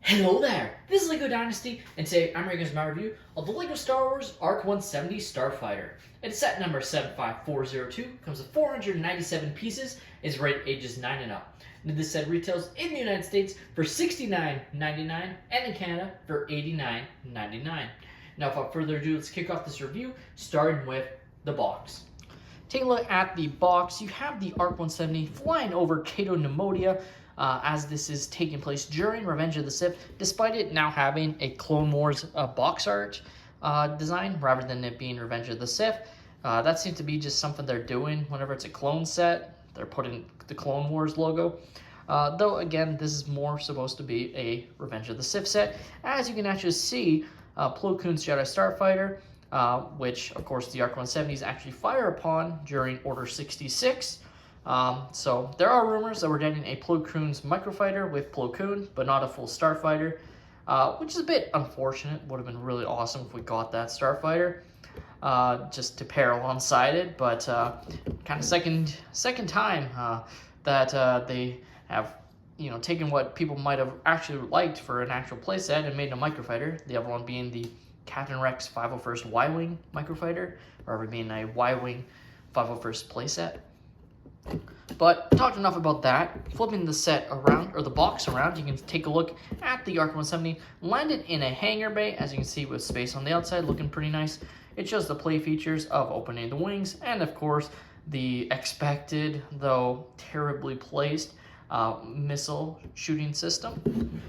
Hello there, this is LEGO Dynasty, and today I'm bringing you my review of the LEGO Star Wars ARC 170 Starfighter. It's set number 75402, comes with 497 pieces, is rated ages 9 and up. And this set retails in the United States for $69.99 and in Canada for $89.99. Now without further ado, let's kick off this review, starting with the box. Taking a look at the box, you have the ARC 170 flying over Cato Neimoidia, as this is taking place during Revenge of the Sith, despite it now having a Clone Wars box art design rather than it being Revenge of the Sith. That seems to be just something they're doing whenever it's a clone set. They're putting the Clone Wars logo. Though, again, this is more supposed to be a Revenge of the Sith set. As you can actually see, Plo Koon's Jedi Starfighter, which, of course, the ARC 170s actually fire upon during Order 66. So there are rumors that we're getting a Plo Koon's microfighter with Plo Koon, but not a full Starfighter, which is a bit unfortunate. Would have been really awesome if we got that Starfighter just to pair alongside it, but kind of second time that they have taken what people might have actually liked for an actual playset and made a microfighter. The other one being the Captain Rex 501st Y-Wing microfighter, or being a Y-Wing 501st playset. But talked enough about that. Flipping the set around, or the box around, you can take a look at the ARC 170. Landed in a hangar bay, as you can see, with space on the outside, looking pretty nice. It shows the play features of opening the wings, and of course, the expected, though terribly placed, missile shooting system.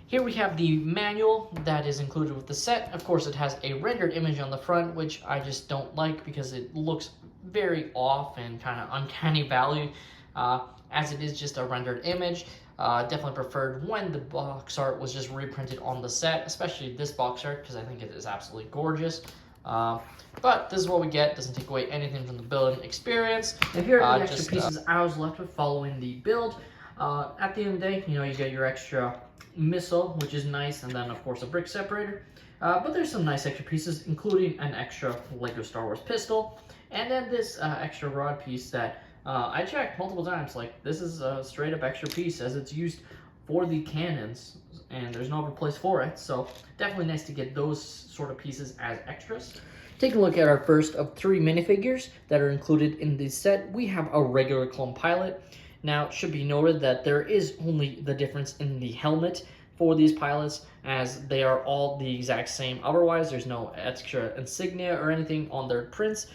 Here we have the manual that is included with the set. Of course, it has a rendered image on the front, which I just don't like because it looks very off and kind of uncanny valley, as it is just a rendered image. Definitely preferred when the box art was just reprinted on the set, especially this box art, because I think it is absolutely gorgeous. But this is what we get. Doesn't take away anything from the building experience. And here are the extra pieces I was left with following the build. At the end of the day, you get your extra missile, which is nice, and then of course a brick separator. But there's some nice extra pieces, including an extra LEGO Star Wars pistol, and then this extra rod piece that I checked multiple times. Like, this is a straight up extra piece, as it's used for the cannons, and there's no other place for it. So definitely nice to get those sort of pieces as extras. Taking a look at our first of 3 minifigures that are included in the set, we have a regular clone pilot. Now, it should be noted that there is only the difference in the helmet for these pilots, as they are all the exact same. Otherwise, there's no extra insignia or anything on their prints.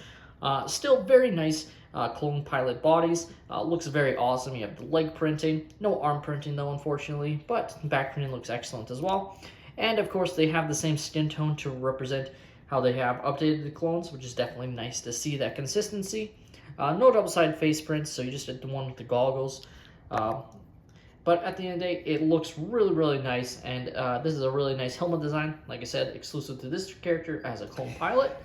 Still very nice clone pilot bodies. Looks very awesome. You have the leg printing. No arm printing, though, unfortunately, but back printing looks excellent as well. And, of course, they have the same skin tone to represent how they have updated the clones, which is definitely nice to see that consistency. No double-sided face prints, so you just did the one with the goggles. But at the end of the day, it looks really, really nice, and this is a really nice helmet design. Like I said, exclusive to this character as a clone pilot.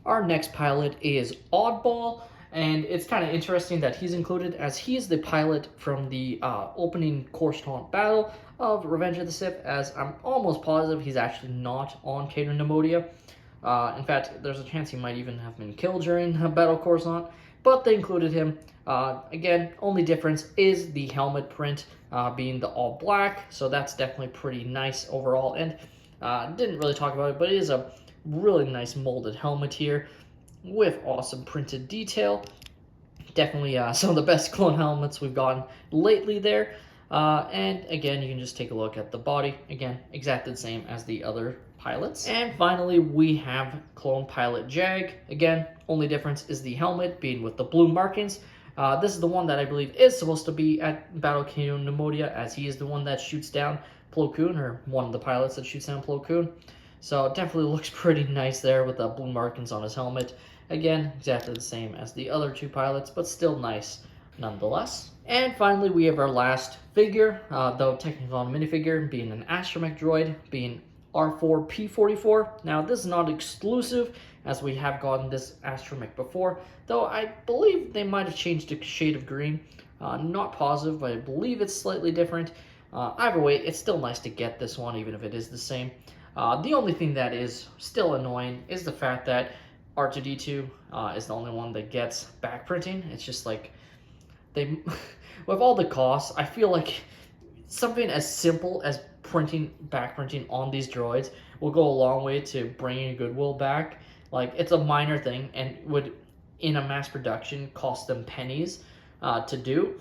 Our next pilot is Oddball, and it's kind of interesting that he's included, as he is the pilot from the opening Coruscant battle of Revenge of the Sith, as I'm almost positive he's actually not on Cato Neimoidia. In fact, there's a chance he might even have been killed during Battle of Coruscant. But they included him. Again, only difference is the helmet print being the all black, so that's definitely pretty nice overall. And didn't really talk about it, but it is a really nice molded helmet here with awesome printed detail. Definitely some of the best clone helmets we've gotten lately there. And again, you can just take a look at the body. Again, exactly the same as the other pilots. And finally, we have Clone Pilot Jag. Again, only difference is the helmet being with the blue markings. This is the one that I believe is supposed to be at Battle Cato Neimoidia, as he is the one that shoots down Plo Koon, or one of the pilots that shoots down Plo Koon. So it definitely looks pretty nice there with the blue markings on his helmet. Again, exactly the same as the other 2 pilots, but still nice nonetheless. And finally, we have our last figure, though technically not a minifigure, being an astromech droid, being R4P44. Now, this is not exclusive, as we have gotten this astromech before, though I believe they might have changed a shade of green. Not positive, but I believe it's slightly different. Either way, it's still nice to get this one, even if it is the same. The only thing that is still annoying is the fact that R2-D2 is the only one that gets back printing. It's just like, they, with all the costs, I feel like something as simple as back printing on these droids will go a long way to bringing goodwill back. Like, it's a minor thing and would, in a mass production, cost them pennies to do.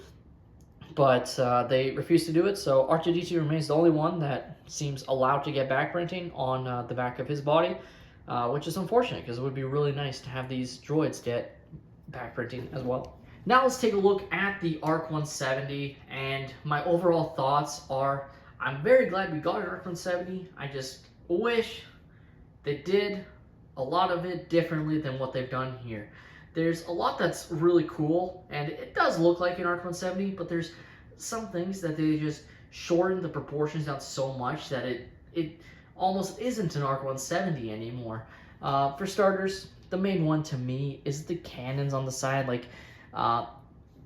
But they refuse to do it, so R2-D2 remains the only one that seems allowed to get back printing on the back of his body, which is unfortunate because it would be really nice to have these droids get back printing as well. Now let's take a look at the ARC 170, and my overall thoughts are I'm very glad we got an ARC 170. I just wish they did a lot of it differently than what they've done here. There's a lot that's really cool, and it does look like an ARC 170, but there's some things that they just shorten the proportions down so much that it almost isn't an ARC 170 anymore. For starters, the main one to me is the cannons on the side. Like,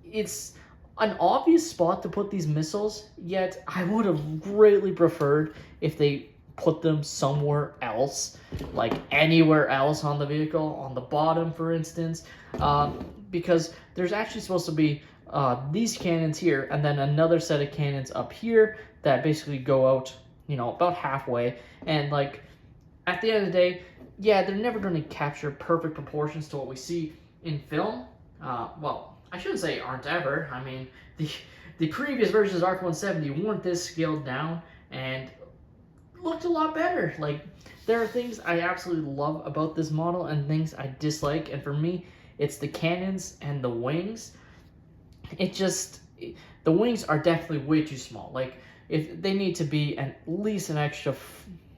it's an obvious spot to put these missiles, yet I would have greatly preferred if they put them somewhere else, like anywhere else on the vehicle, on the bottom, for instance, because there's actually supposed to be these cannons here, and then another set of cannons up here that basically go out, you know, about halfway, and like, at the end of the day, yeah, they're never going to capture perfect proportions to what we see in film. Well, I shouldn't say aren't ever. I mean, the previous versions of ARC 170 weren't this scaled down and looked a lot better. Like, there are things I absolutely love about this model and things I dislike, and for me, it's the cannons and the wings. The wings are definitely way too small. Like, if they need to be at least an extra,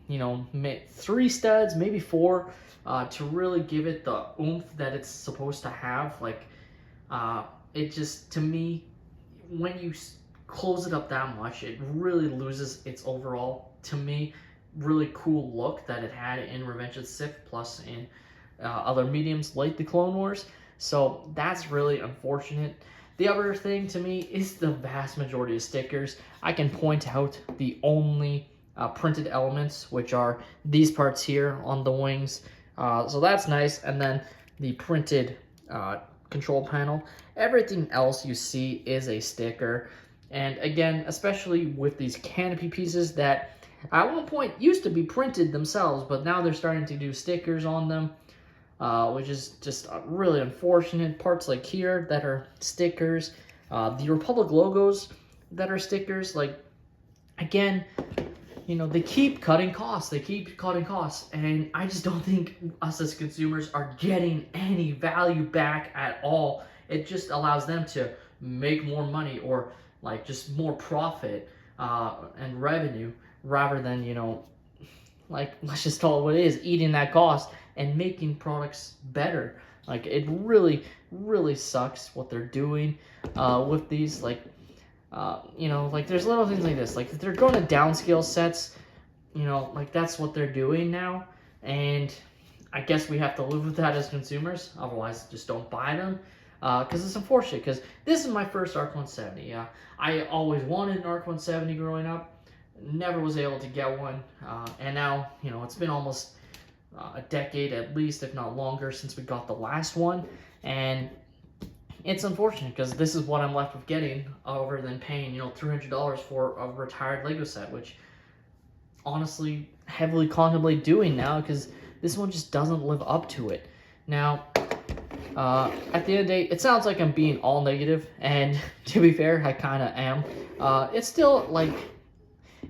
you know, 3 studs, maybe 4, to really give it the oomph that it's supposed to have. Like, it just, to me, when you close it up that much, it really loses its overall, to me, really cool look that it had in Revenge of the Sith, plus in other mediums like the Clone Wars. So that's really unfortunate. The other thing to me is the vast majority of stickers. I can point out the only printed elements, which are these parts here on the wings. So that's nice. And then the printed control panel. Everything else you see is a sticker. And again, especially with these canopy pieces that at one point used to be printed themselves, but now they're starting to do stickers on them, which is just really unfortunate. Parts like here that are stickers, the Republic logos that are stickers. Like, again, you know, they keep cutting costs, and I just don't think us as consumers are getting any value back at all. It just allows them to make more money, or like just more profit and revenue, rather than, you know, like, let's just call it what it is, eating that cost and making products better. Like, it really, really sucks what they're doing with these. Like, you know, like, there's little things like this. Like, if they're going to downscale sets, you know, like, that's what they're doing now. And I guess we have to live with that as consumers. Otherwise, just don't buy them. Because it's unfortunate, because this is my first ARC 170. I always wanted an ARC 170 growing up. Never was able to get one. And now, you know, it's been almost a decade at least, if not longer, since we got the last one. And it's unfortunate, because this is what I'm left with getting, other than paying, you know, $300 for a retired Lego set, which honestly heavily contemplate doing now, because this one just doesn't live up to it. Now, at the end of the day, it sounds like I'm being all negative, and to be fair, I kind of am. It's still, like,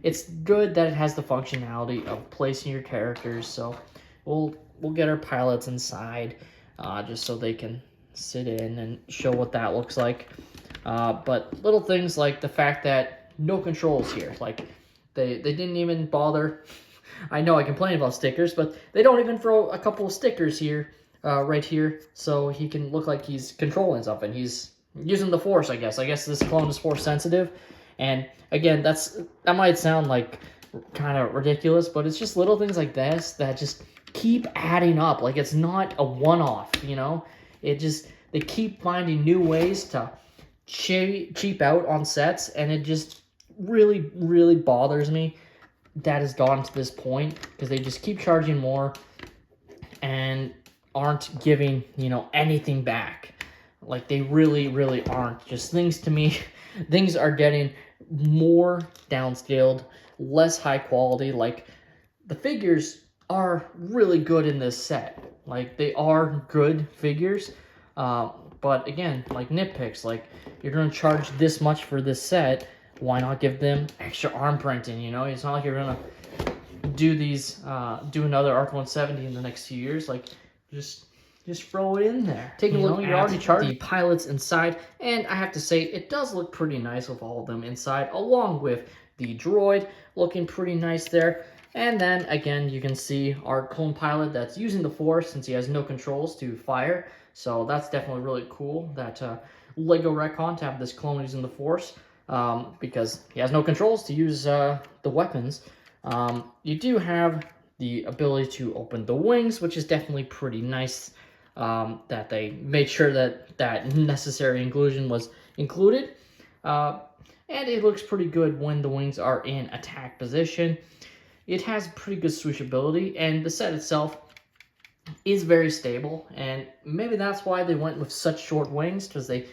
it's good that it has the functionality of placing your characters, so we'll get our pilots inside, just so they can sit in and show what that looks like. But little things like the fact that no controls here, like, they didn't even bother. I know I complain about stickers, but they don't even throw a couple of stickers here, right here, so he can look like he's controlling something. He's using the Force, I guess. I guess this clone is Force sensitive, and again, that might sound like kind of ridiculous, but it's just little things like this that just keep adding up. Like, it's not a one-off, you know? They keep finding new ways to cheap out on sets, and it just really, really bothers me that has gotten to this point, because they just keep charging more and aren't giving, you know, anything back. Like, they really, really aren't. Just things, to me, things are getting more downscaled, less high quality. Like, the figures are really good in this set. Like, they are good figures. But again, like nitpicks, like you're gonna charge this much for this set, why not give them extra arm printing? You know, it's not like you're gonna do these, do another ARC 170 in the next few years. Like, just throw it in there. Taking a look at the pilots inside, and I have to say it does look pretty nice with all of them inside, along with the droid looking pretty nice there. And then again, you can see our clone pilot that's using the Force since he has no controls to fire. So that's definitely really cool that LEGO retcon to have this clone using the Force, because he has no controls to use the weapons. You do have the ability to open the wings, which is definitely pretty nice, that they made sure that that necessary inclusion was included. And it looks pretty good when the wings are in attack position. It has pretty good switchability, and the set itself is very stable, and maybe that's why they went with such short wings, because they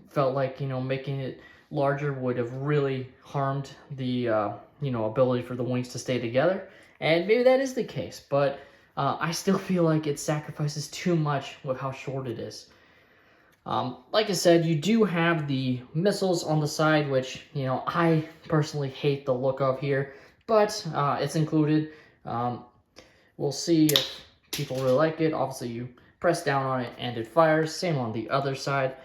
felt like, you know, making it larger would have really harmed the you know, ability for the wings to stay together, and maybe that is the case, but I still feel like it sacrifices too much with how short it is. Like I said, you do have the missiles on the side, which, you know, I personally hate the look of here, but it's included. We'll see if people really like it. Obviously, you press down on it and it fires. Same on the other side,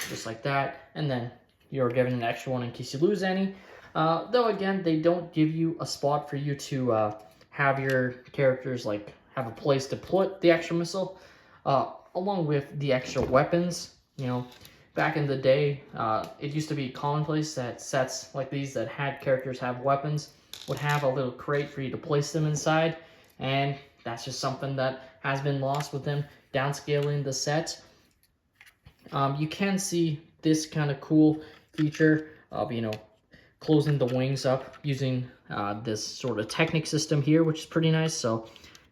just like that. And then you're given an extra one in case you lose any. Though again, they don't give you a spot for you to have your characters like have a place to put the extra missile, along with the extra weapons. You know, back in the day, it used to be commonplace that sets like these that had characters have weapons would have a little crate for you to place them inside, and that's just something that has been lost with them downscaling the set. You can see this kind of cool feature of, you know, closing the wings up using this sort of Technic system here, which is pretty nice. So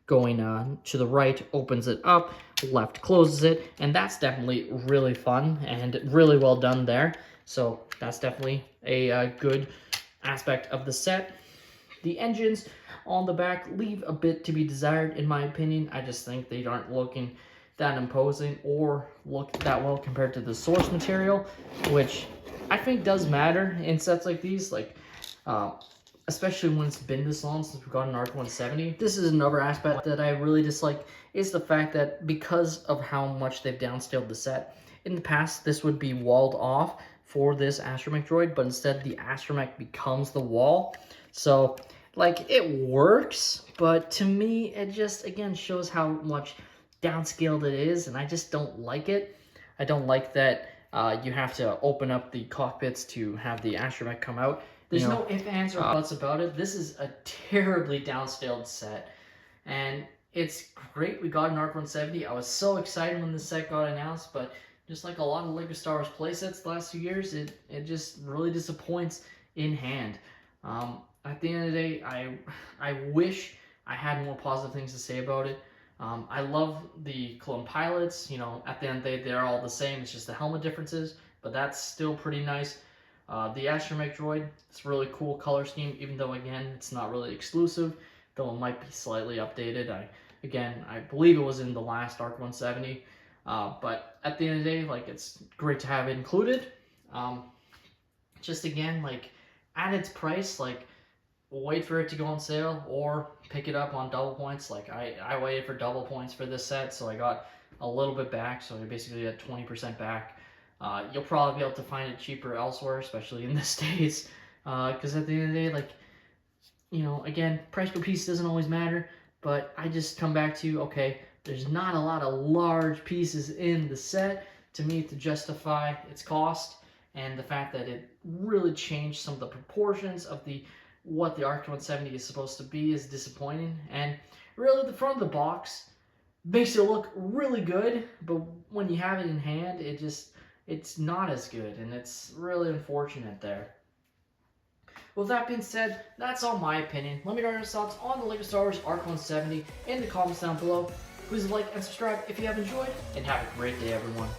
going to the right opens it up, left closes it, and that's definitely really fun and really well done there. So that's definitely a good aspect of the set. The engines on the back leave a bit to be desired, in my opinion. I just think they aren't looking that imposing or look that well compared to the source material, which I think does matter in sets like these, like especially when it's been this long since we've got an ARC 170. This is another aspect that I really dislike, is the fact that because of how much they've downscaled the set, in the past this would be walled off for this astromech droid, but instead the astromech becomes the wall. So, like, it works, but to me, it just, again, shows how much downscaled it is, and I just don't like it. I don't like that you have to open up the cockpits to have the astromech come out. There's no ifs, ands, or buts about it. This is a terribly downscaled set, and it's great we got an ARC 170. I was so excited when the set got announced, but just like a lot of LEGO Star Wars playsets the last few years, it just really disappoints in hand. At the end of the day, I wish I had more positive things to say about it. I love the clone pilots. You know, at the end of the day, they're all the same. It's just the helmet differences, but that's still pretty nice. The astromech droid, it's a really cool color scheme, even though, again, it's not really exclusive, though it might be slightly updated. I believe it was in the last ARC 170, but at the end of the day, like, it's great to have it included. Just again, like, at its price, like, wait for it to go on sale or pick it up on double points. Like, I waited for double points for this set, so I got a little bit back, so I basically got 20% back. You'll probably be able to find it cheaper elsewhere, especially in the States, because at the end of the day, like, you know, again, price per piece doesn't always matter, but I just come back to, okay, there's not a lot of large pieces in the set to me to justify its cost, and the fact that it really changed some of the proportions of what the ARC 170 is supposed to be is disappointing. And really, the front of the box makes it look really good, but when you have it in hand, it's not as good, and it's really unfortunate there. With that being said, that's all my opinion. Let me know your thoughts on the LEGO Star Wars ARC 170 in the comments down below. Please like and subscribe if you have enjoyed, and have a great day, everyone.